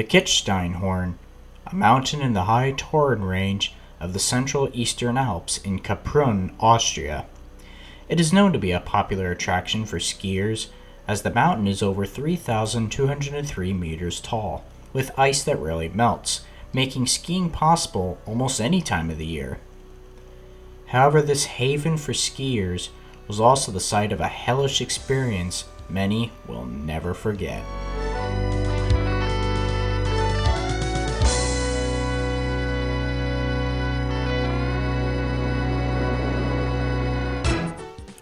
Kitzsteinhorn, a mountain in the high Tauern range of the central eastern Alps in Kaprun, Austria. It is known to be a popular attraction for skiers, as the mountain is over 3,203 meters tall, with ice that rarely melts, making skiing possible almost any time of the year. However, this haven for skiers was also the site of a hellish experience many will never forget.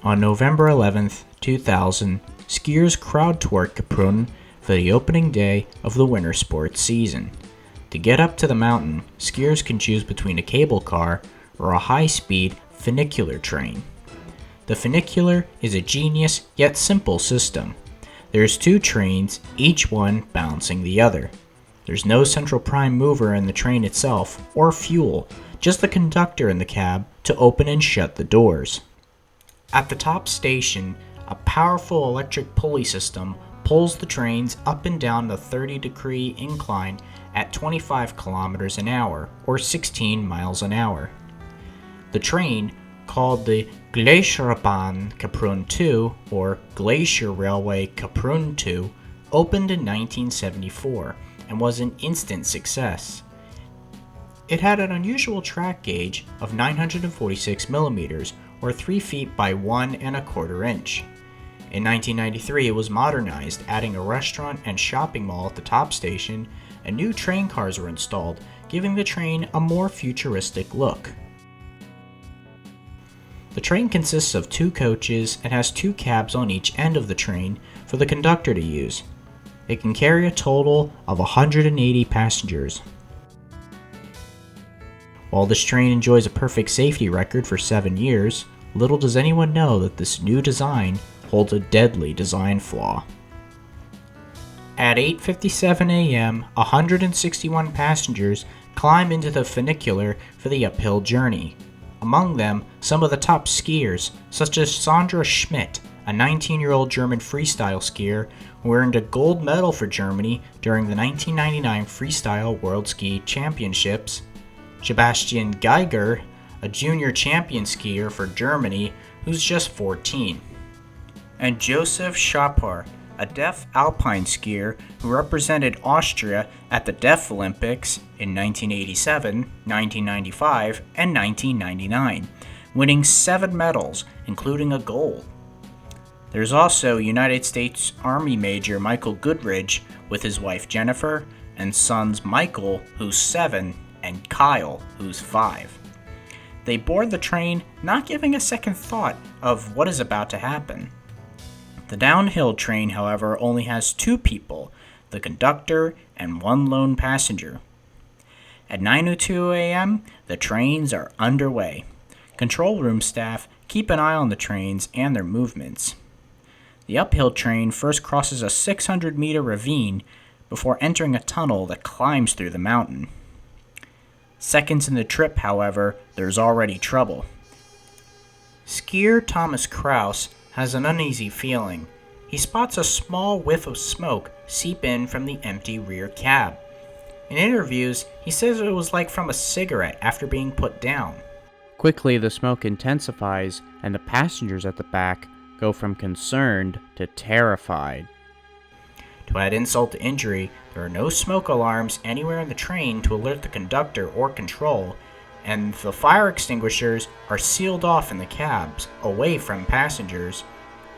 On November 11th, 2000, skiers crowd toured Kaprun for the opening day of the winter sports season. To get up to the mountain, skiers can choose between a cable car or a high-speed funicular train. The funicular is a genius yet simple system. There's two trains, each one balancing the other. There's no central prime mover in the train itself or fuel, just the conductor in the cab to open and shut the doors. At the top station, a powerful electric pulley system pulls the trains up and down the 30-degree incline at 25 kilometers an hour, or 16 miles an hour. The train, called the Glacierbahn Kaprun 2, or Glacier Railway Kaprun 2, opened in 1974 and was an instant success. It had an unusual track gauge of 946 millimeters, or 3 feet by 1 1/4 inch. In 1993, it was modernized, adding a restaurant and shopping mall at the top station, and new train cars were installed, giving the train a more futuristic look. The train consists of 2 coaches and has 2 cabs on each end of the train for the conductor to use. It can carry a total of 180 passengers. While this train enjoys a perfect safety record for 7 years, little does anyone know that this new design holds a deadly design flaw. At 8:57 a.m., 161 passengers climb into the funicular for the uphill journey. Among them, some of the top skiers, such as Sandra Schmidt, a 19-year-old German freestyle skier who earned a gold medal for Germany during the 1999 Freestyle World Ski Championships, Sebastian Geiger, a junior champion skier for Germany who's just 14, and Josef Schapar, a deaf alpine skier who represented Austria at the Deaf Olympics in 1987, 1995, and 1999, winning 7 medals, including a gold. There's also United States Army Major Michael Goodridge with his wife Jennifer, and sons Michael, who's 7, and Kyle, who's 5. They board the train, not giving a second thought of what is about to happen. The downhill train, however, only has 2 people, the conductor and 1 lone passenger. At 9:02 a.m., the trains are underway. Control room staff keep an eye on the trains and their movements. The uphill train first crosses a 600-meter ravine before entering a tunnel that climbs through the mountain. Seconds in the trip, however, there's already trouble. Skier Thomas Kraus has an uneasy feeling. He spots a small whiff of smoke seep in from the empty rear cab. In interviews, he says it was like from a cigarette after being put down. Quickly, the smoke intensifies, and the passengers at the back go from concerned to terrified. To add insult to injury, there are no smoke alarms anywhere in the train to alert the conductor or control, and the fire extinguishers are sealed off in the cabs, away from passengers.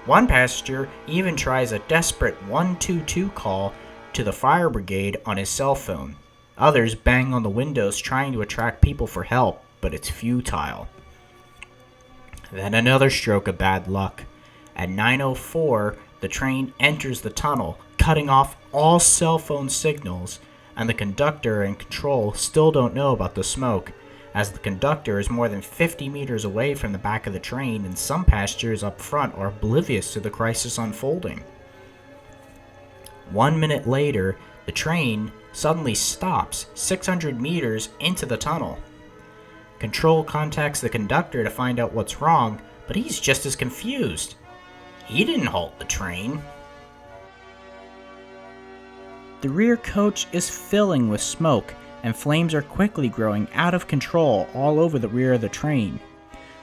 One passenger even tries a desperate 122 call to the fire brigade on his cell phone. Others bang on the windows trying to attract people for help, but it's futile. Then another stroke of bad luck. At 9:04, the train enters the tunnel, cutting off all cell phone signals, and the conductor and control still don't know about the smoke, as the conductor is more than 50 meters away from the back of the train and some passengers up front are oblivious to the crisis unfolding. 1 minute later, the train suddenly stops 600 meters into the tunnel. Control contacts the conductor to find out what's wrong, but he's just as confused. He didn't halt the train. The rear coach is filling with smoke, and flames are quickly growing out of control all over the rear of the train.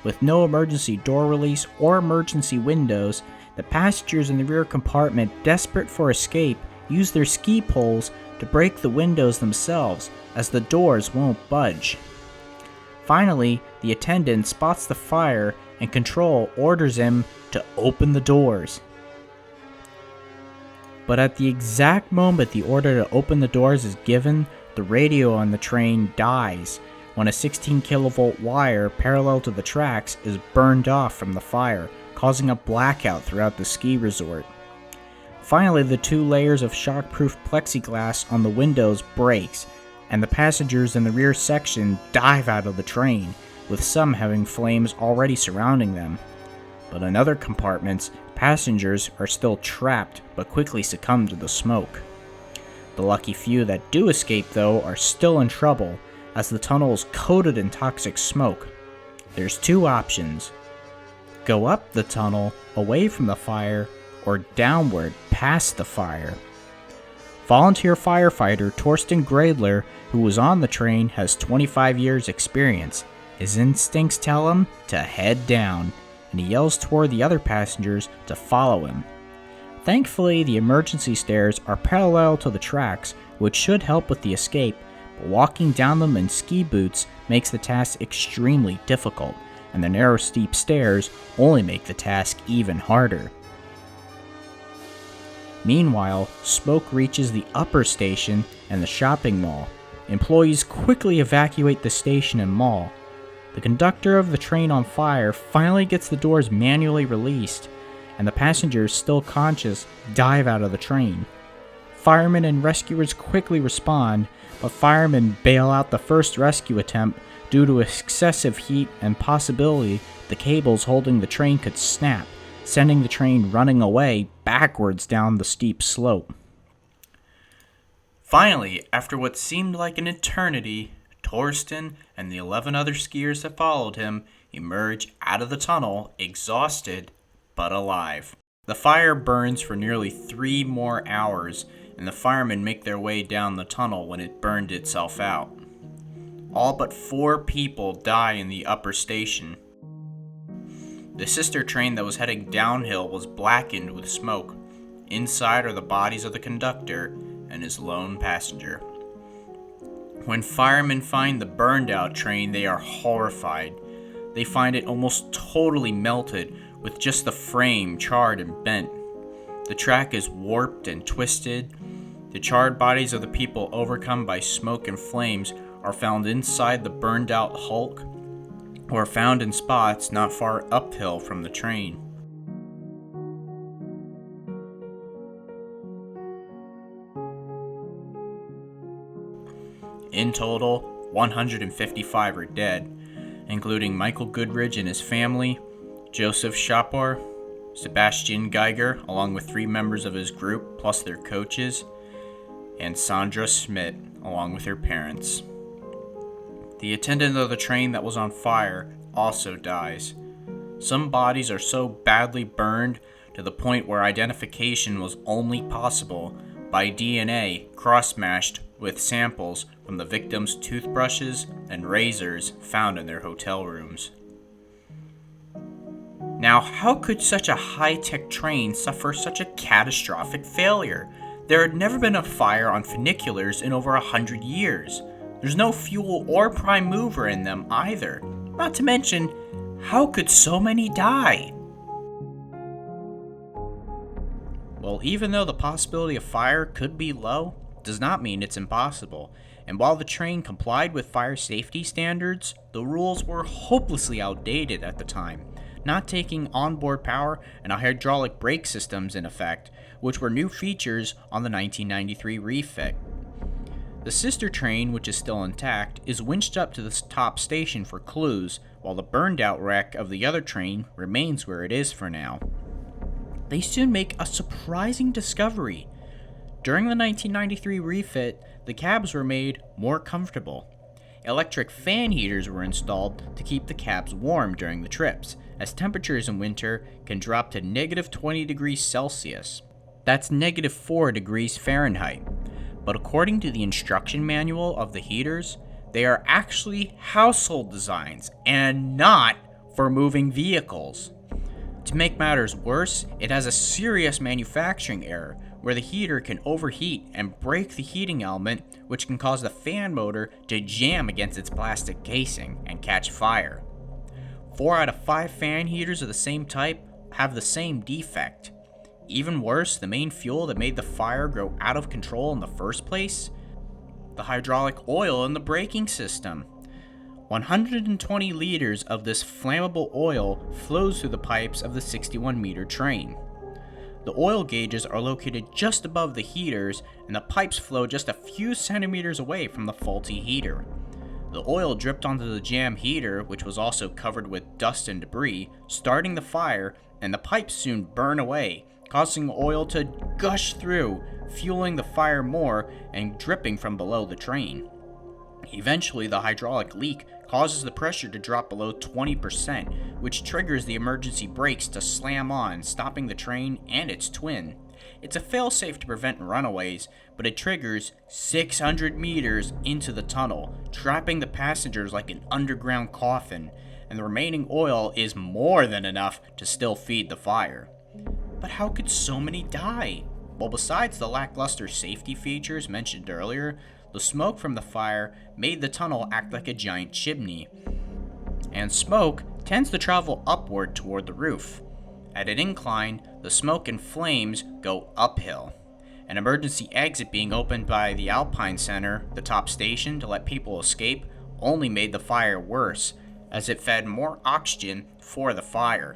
With no emergency door release or emergency windows, the passengers in the rear compartment, desperate for escape, use their ski poles to break the windows themselves, as the doors won't budge. Finally, the attendant spots the fire and Control orders him to open the doors. But at the exact moment the order to open the doors is given, the radio on the train dies when a 16 kilovolt wire parallel to the tracks is burned off from the fire, causing a blackout throughout the ski resort. Finally, the 2 layers of shockproof plexiglass on the windows breaks, and the passengers in the rear section dive out of the train, with some having flames already surrounding them. But in other compartments, passengers are still trapped but quickly succumb to the smoke. The lucky few that do escape, though, are still in trouble, as the tunnel is coated in toxic smoke. There's 2 options: go up the tunnel, away from the fire, or downward past the fire. Volunteer firefighter Torsten Gradler, who was on the train, has 25 years experience. His instincts tell him to head down, and he yells toward the other passengers to follow him. Thankfully, the emergency stairs are parallel to the tracks, which should help with the escape, but walking down them in ski boots makes the task extremely difficult, and the narrow steep stairs only make the task even harder. Meanwhile, smoke reaches the upper station and the shopping mall. Employees quickly evacuate the station and mall. The conductor of the train on fire finally gets the doors manually released, and the passengers, still conscious, dive out of the train. Firemen and rescuers quickly respond, but firemen bail out the first rescue attempt due to excessive heat and possibility the cables holding the train could snap, sending the train running away backwards down the steep slope. Finally, after what seemed like an eternity, Torsten and the 11 other skiers that followed him emerge out of the tunnel, exhausted but alive. The fire burns for nearly 3 more hours, and the firemen make their way down the tunnel when it burned itself out. All but 4 people die in the upper station. The sister train that was heading downhill was blackened with smoke. Inside are the bodies of the conductor and his lone passenger. When firemen find the burned out train, they are horrified. They find it almost totally melted, with just the frame charred and bent. The track is warped and twisted. The charred bodies of the people overcome by smoke and flames are found inside the burned out hulk, or found in spots not far uphill from the train. In total, 155 are dead, including Michael Goodridge and his family, Joseph Shapor, Sebastian Geiger, along with 3 members of his group, plus their coaches, and Sandra Schmidt, along with her parents. The attendant of the train that was on fire also dies. Some bodies are so badly burned to the point where identification was only possible by DNA cross-matched with samples from the victims' toothbrushes and razors found in their hotel rooms. Now, how could such a high-tech train suffer such a catastrophic failure? There had never been a fire on funiculars in over 100 years. There's no fuel or prime mover in them either. Not to mention, how could so many die? Well, even though the possibility of fire could be low, does not mean it's impossible. And while the train complied with fire safety standards, the rules were hopelessly outdated at the time, not taking onboard power and hydraulic brake systems in effect, which were new features on the 1993 refit. The sister train, which is still intact, is winched up to the top station for clues, while the burned out wreck of the other train remains where it is for now. They soon make a surprising discovery. During the 1993 refit, the cabs were made more comfortable. Electric fan heaters were installed to keep the cabs warm during the trips, as temperatures in winter can drop to -20 degrees Celsius. That's -4 degrees Fahrenheit. but according to the instruction manual of the heaters, they are actually household designs and not for moving vehicles. To make matters worse, it has a serious manufacturing error where the heater can overheat and break the heating element, which can cause the fan motor to jam against its plastic casing and catch fire. 4 out of 5 fan heaters of the same type have the same defect. Even worse, the main fuel that made the fire grow out of control in the first place? The hydraulic oil in the braking system. 120 liters of this flammable oil flows through the pipes of the 61-meter train. The oil gauges are located just above the heaters, and the pipes flow just a few centimeters away from the faulty heater. The oil dripped onto the jam heater, which was also covered with dust and debris, starting the fire, and the pipes soon burn away, causing oil to gush through, fueling the fire more and dripping from below the train. Eventually, the hydraulic leak causes the pressure to drop below 20%, which triggers the emergency brakes to slam on, stopping the train and its twin. It's a failsafe to prevent runaways, but it triggers 600 meters into the tunnel, trapping the passengers like an underground coffin, and the remaining oil is more than enough to still feed the fire. But how could so many die? Well, besides the lackluster safety features mentioned earlier, the smoke from the fire made the tunnel act like a giant chimney, and smoke tends to travel upward toward the roof. At an incline, the smoke and flames go uphill. An emergency exit being opened by the Alpine Center, the top station, to let people escape, only made the fire worse, as it fed more oxygen for the fire.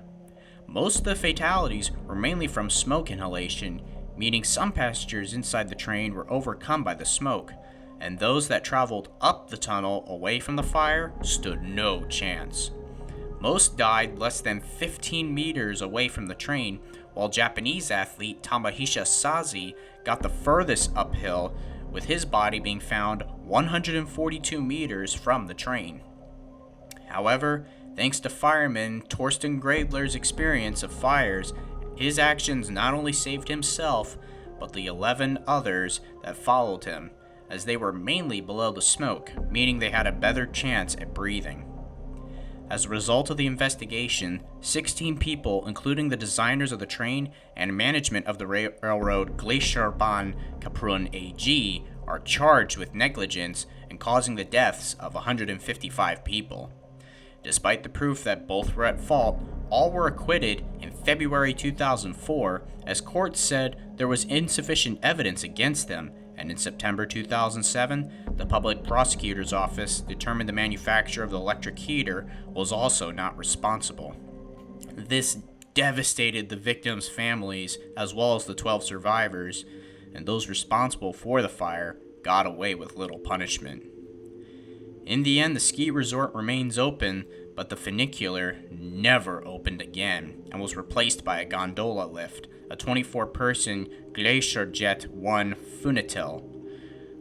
Most of the fatalities were mainly from smoke inhalation, meaning some passengers inside the train were overcome by the smoke, and those that traveled up the tunnel away from the fire stood no chance. Most died less than 15 meters away from the train, while Japanese athlete Tamahisha Sazi got the furthest uphill, with his body being found 142 meters from the train. However, thanks to fireman Torsten Greidler's experience of fires, his actions not only saved himself, but the 11 others that followed him, as they were mainly below the smoke, meaning they had a better chance at breathing. As a result of the investigation, 16 people, including the designers of the train and management of the railroad Gleichbahn Kaprun AG, are charged with negligence and causing the deaths of 155 people. Despite the proof that both were at fault, all were acquitted in February 2004, as courts said there was insufficient evidence against them, and in September 2007, the public prosecutor's office determined the manufacturer of the electric heater was also not responsible. This devastated the victims' families as well as the 12 survivors, and those responsible for the fire got away with little punishment. In the end, the ski resort remains open, but the funicular never opened again and was replaced by a gondola lift, a 24-person Gletscherjet 1 Funitel.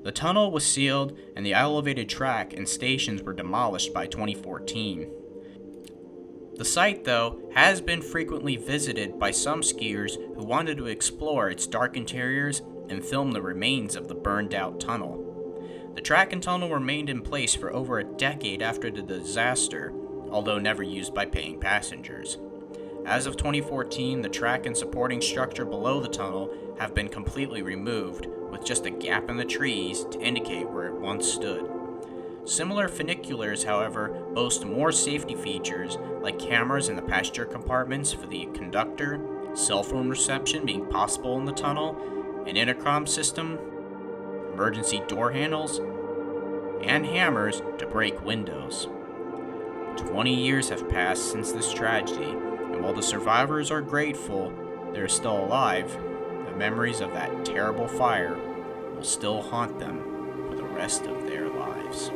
The tunnel was sealed and the elevated track and stations were demolished by 2014. The site, though, has been frequently visited by some skiers who wanted to explore its dark interiors and film the remains of the burned-out tunnel. The track and tunnel remained in place for over a decade after the disaster, although never used by paying passengers. As of 2014, the track and supporting structure below the tunnel have been completely removed, with just a gap in the trees to indicate where it once stood. Similar funiculars, however, boast more safety features, like cameras in the passenger compartments for the conductor, cell phone reception being possible in the tunnel, an intercom system, emergency door handles, and hammers to break windows. 20 years have passed since this tragedy, and while the survivors are grateful they're still alive, the memories of that terrible fire will still haunt them for the rest of their lives.